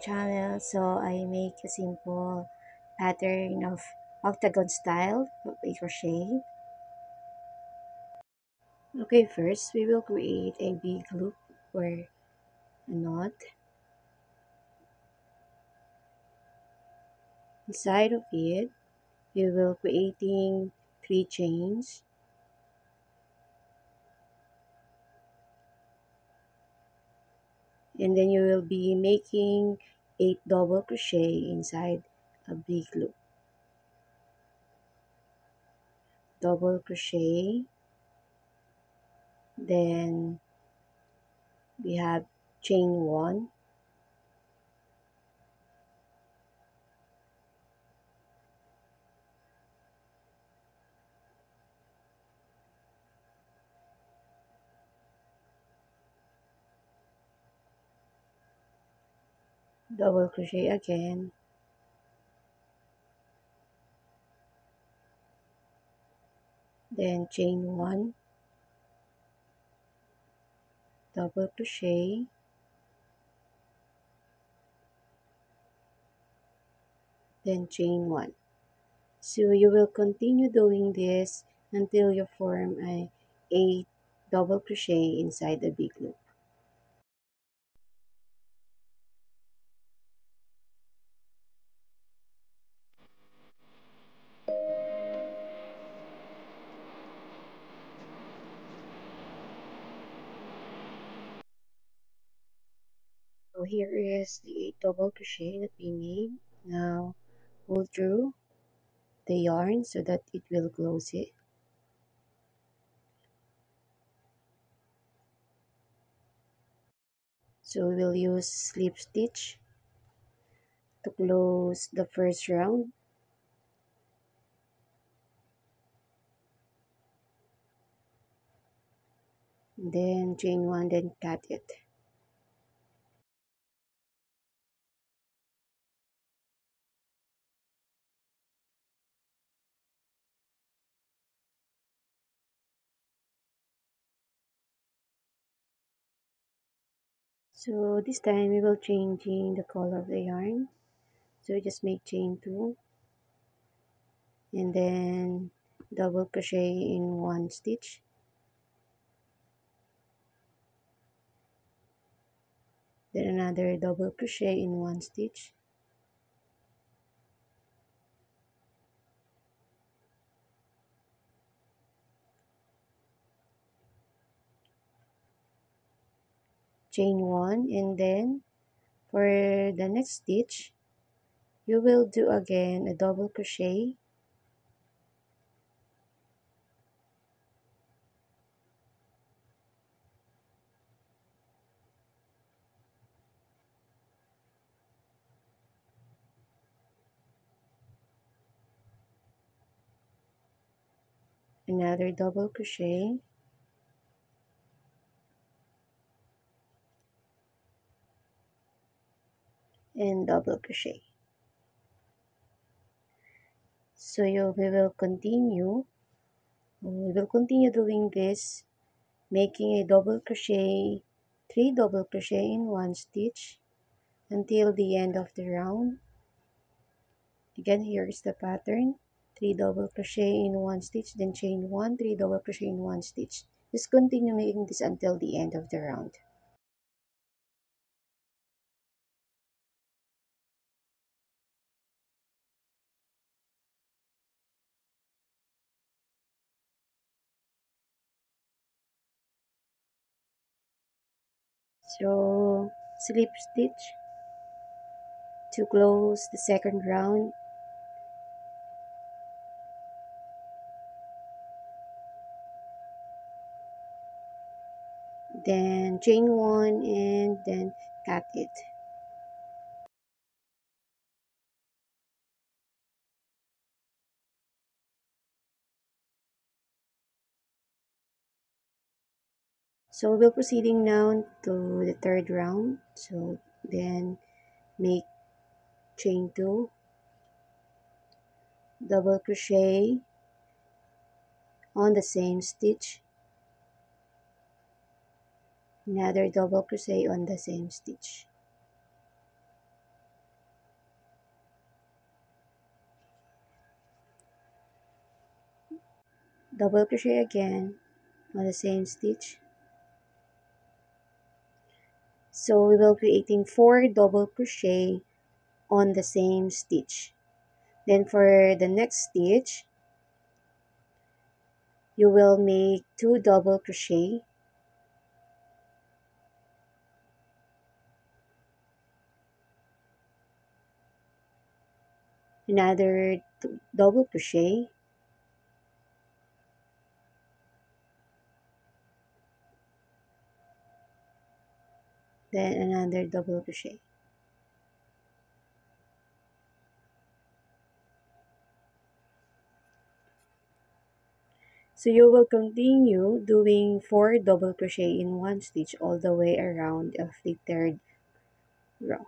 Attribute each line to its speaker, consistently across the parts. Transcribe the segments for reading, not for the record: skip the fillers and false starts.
Speaker 1: channel. So I make a simple pattern of octagon style of a crochet. Okay, first we will create a big loop or a knot. Inside of it, we will creating 3 chains, and then you will be making 8 double crochet inside a big loop. Double crochet, then we have chain 1, double crochet again, then chain 1, double crochet, then chain 1. So you will continue doing this until you form a 8 double crochet inside the big loop. So here is the 8 double crochet that we made. Now pull through the yarn so that it will close it. So we will use slip stitch to close the first round. Then chain 1, then cut it. So this time we will changing the color of the yarn. So just make chain 2 and then double crochet in 1 stitch, then another double crochet in 1 stitch, chain 1, and then for the next stitch you will do again a double crochet, another double crochet, and double crochet. So we will continue doing this, making a double crochet, 3 double crochet in 1 stitch until the end of the round. Again, here is the pattern: 3 double crochet in 1 stitch, then chain 1, 3 double crochet in 1 stitch. Just continue making this until the end of the round. So slip stitch to close the second round, then chain 1 and then cut it. So we're proceeding now to the third round. So then make chain 2, double crochet on the same stitch, another double crochet on the same stitch. double crochet again on the same stitch. So we will creating 4 double crochet on the same stitch. Then for the next stitch, you will make 2 double crochet, another double crochet, then another double crochet. So you will continue doing 4 double crochet in one stitch all the way around of the third row.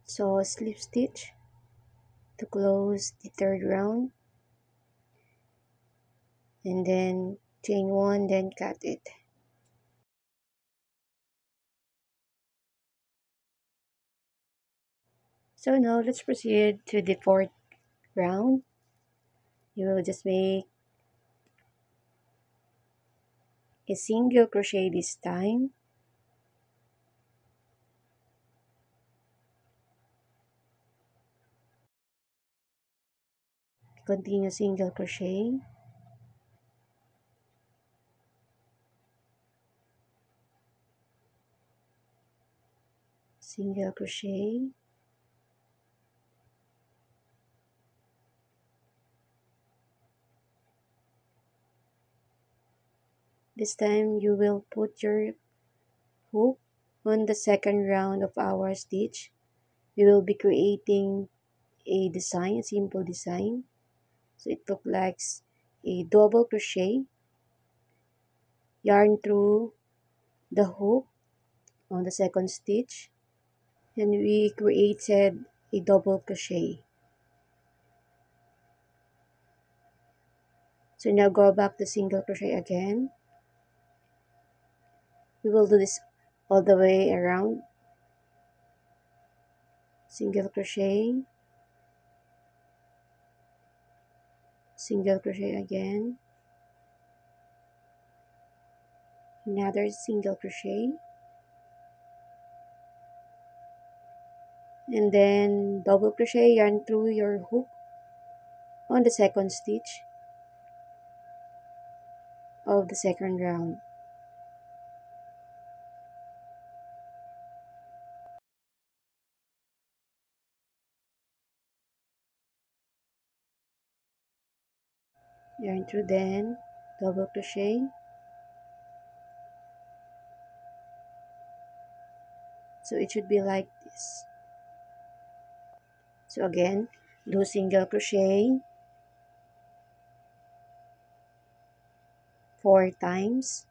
Speaker 1: So slip stitch to close the third round, and then chain 1, then cut it. So now let's proceed to the fourth round. You will just make a single crochet this time, continue single crochet, single crochet, this time you will put your hook on the second round of our stitch. We will be creating a design, a simple design. So it looks like a double crochet, yarn through the hook on the second stitch, and we created a double crochet. So now go back to single crochet again. We will do this all the way around. Single crochet, single crochet again, another single crochet, and then double crochet, yarn through your hook on the second stitch of the second round. Yarn through, then double crochet. So it should be like this. So again, do single crochet 4 times,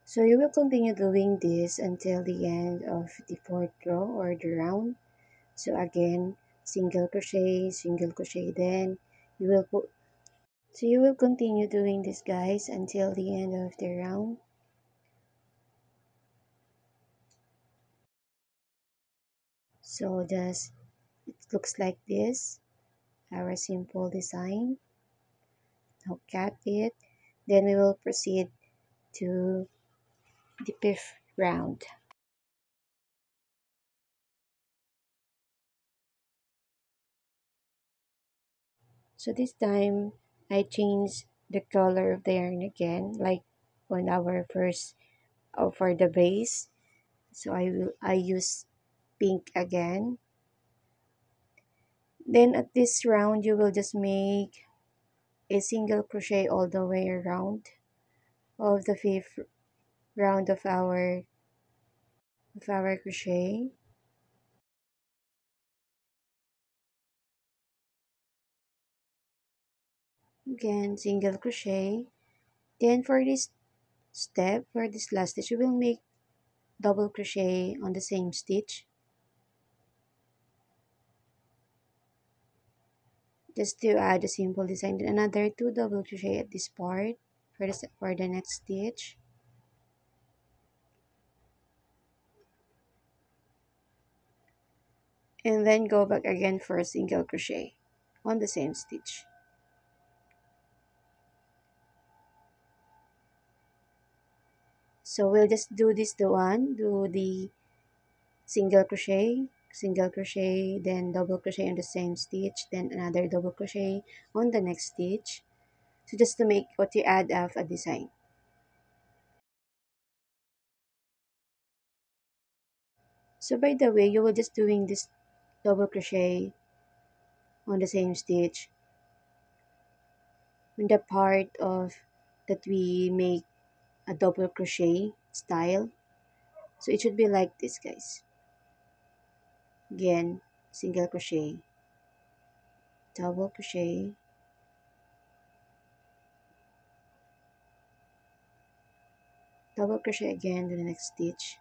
Speaker 1: so you will continue doing this until the end of the fourth row or the round. So again, single crochet, then you will put, so you will continue doing this, guys, until the end of the round. So just, it looks like this, our simple design. Now cut it, then we will proceed to the fifth round. So this time I changed the color of the yarn again, like on our first, for the base. So I use pink again. Then at this round you will just make a single crochet all the way around of the fifth round of our crochet. Again, single crochet. Then for this step, for this last stitch, you will make double crochet on the same stitch, just to add a simple design. Then another two double crochet at this part for the next stitch. And then go back again for a single crochet on the same stitch. So we'll just do this the one, do the single crochet, then double crochet on the same stitch, then another double crochet on the next stitch. So just to make what you add of a design. So by the way, you will just doing this double crochet on the same stitch on the part of that we make a double crochet style. So it should be like this, guys. Again, single crochet, double crochet, double crochet again to the next stitch,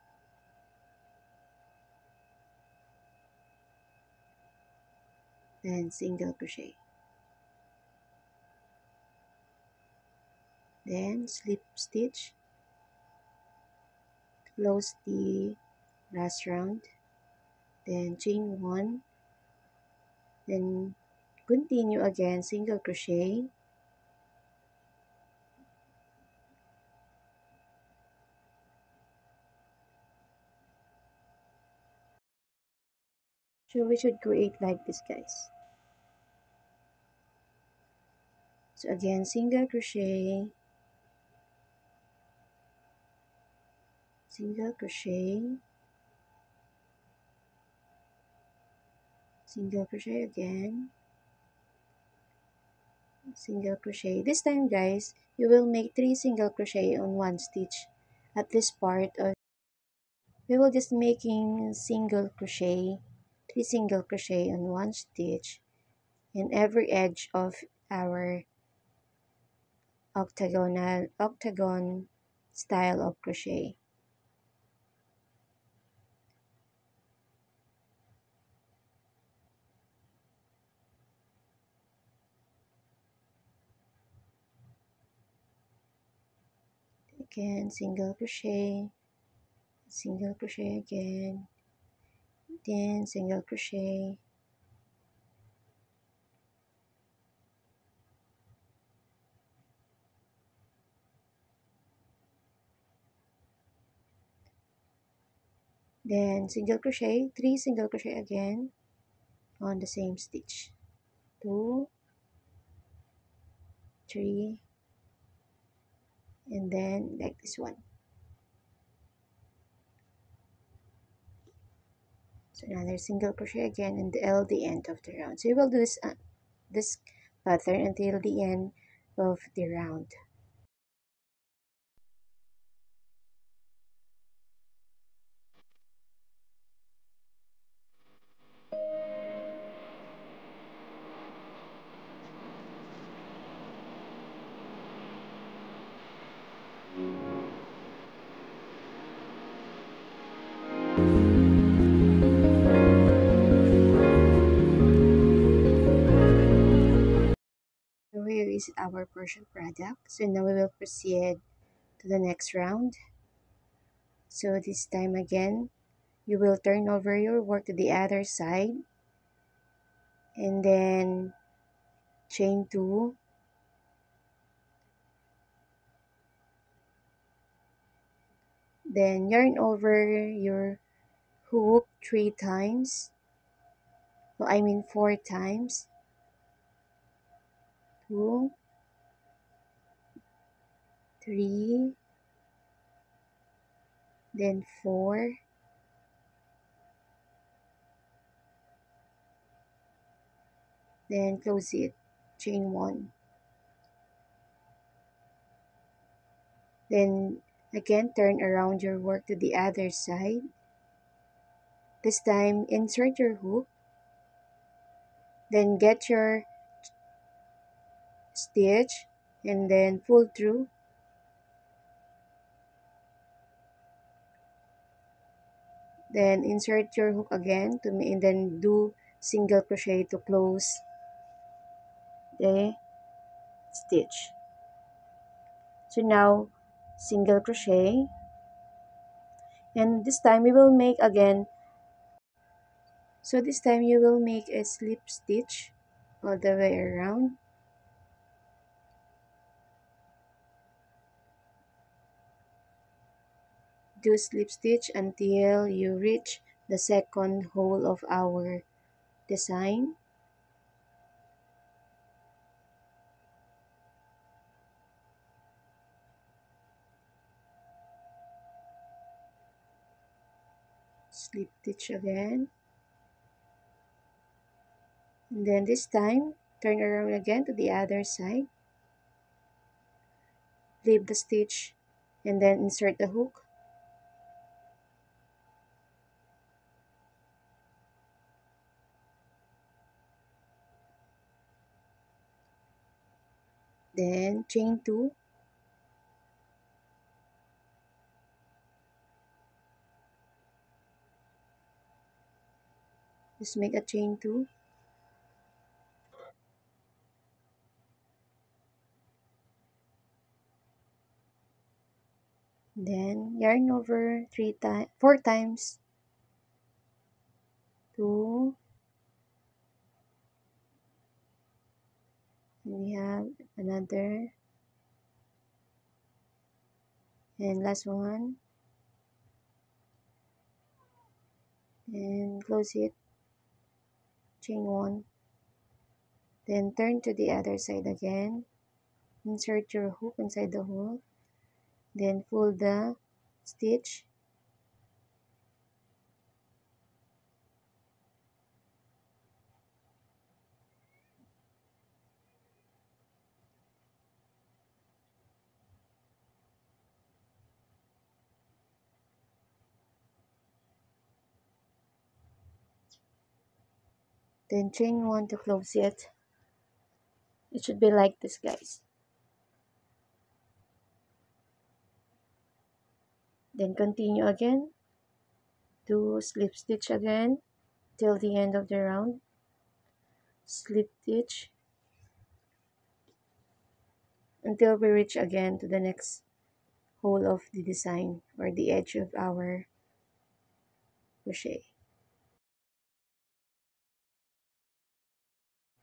Speaker 1: then single crochet, then slip stitch, close the last round, then chain one, then continue again single crochet, so we should create like this, guys. So again, single crochet, single crochet, single crochet again, single crochet. This time, guys, you will make 3 single crochet on one stitch. At this part of, we will just making single crochet, 3 single crochet on one stitch in every edge of our octagon style of crochet. Again, single crochet again, then single crochet, then single crochet, 3 single crochet again on the same stitch, 2, 3, and then like this one. So another single crochet again until the end of the round. So you will do this pattern until the end of the round. So here is our partial product. So now we will proceed to the next round. So this time again, you will turn over your work to the other side and then chain 2, then yarn over your hook 3 times. So I mean 4 times. 2, 3, then 4, then close it, chain 1. Then again turn around your work to the other side. This time insert your hook, then get your stitch, and then pull through. Then insert your hook again and then do single crochet to close the stitch. So now single crochet, and this time we will make again. So this time you will make a slip stitch all the way around. Do slip stitch until you reach the second hole of our design. Slip stitch again. And then this time, turn around again to the other side. Leave the stitch and then insert the hook. Then chain 2. Just make a chain 2. Then yarn over 4 times. 2. And we have another. And last one. And close it. Chain 1. Then turn to the other side again. Insert your hook inside the hole. Then pull the stitch. Then chain 1 to close it. It should be like this, guys. Then continue again. Do slip stitch again till the end of the round. Slip stitch until we reach again to the next hole of the design or the edge of our crochet.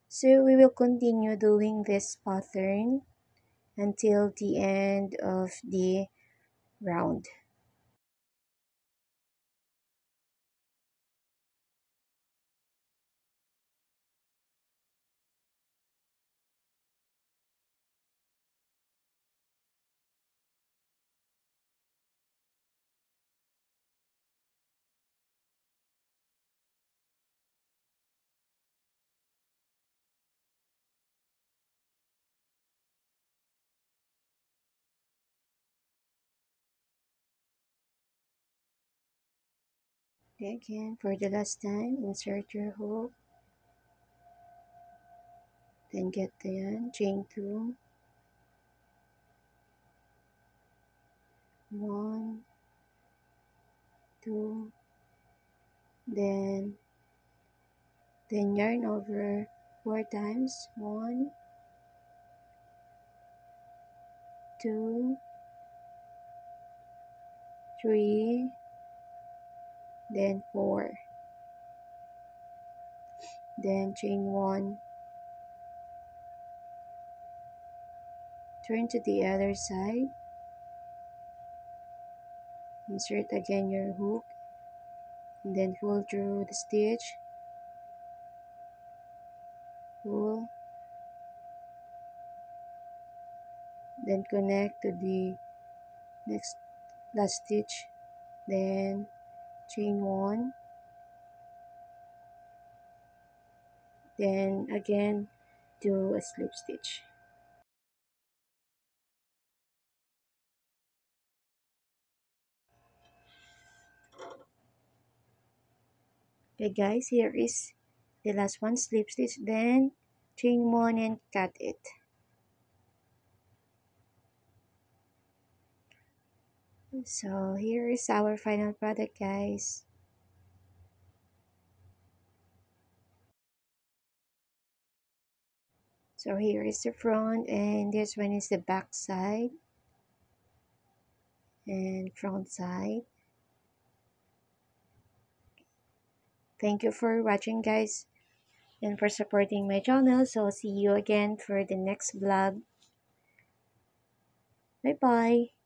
Speaker 1: So we will continue doing this pattern until the end of the round. Okay, again, for the last time, insert your hook. Then get the chain 2. 1, 2, then yarn over 4 times. 1, 2, 3, then 4. Then chain 1. Turn to the other side. Insert again your hook. And then pull through the stitch. Pull. Then connect to the next last stitch. Then chain 1. Then again do a slip stitch. Okay guys, here is the last one, slip stitch, then chain 1 and cut it. So here is our final product, guys. So here is the front, and this one is the back side and front side. Thank you for watching, guys, and for supporting my channel. So see you again for the next vlog. Bye bye.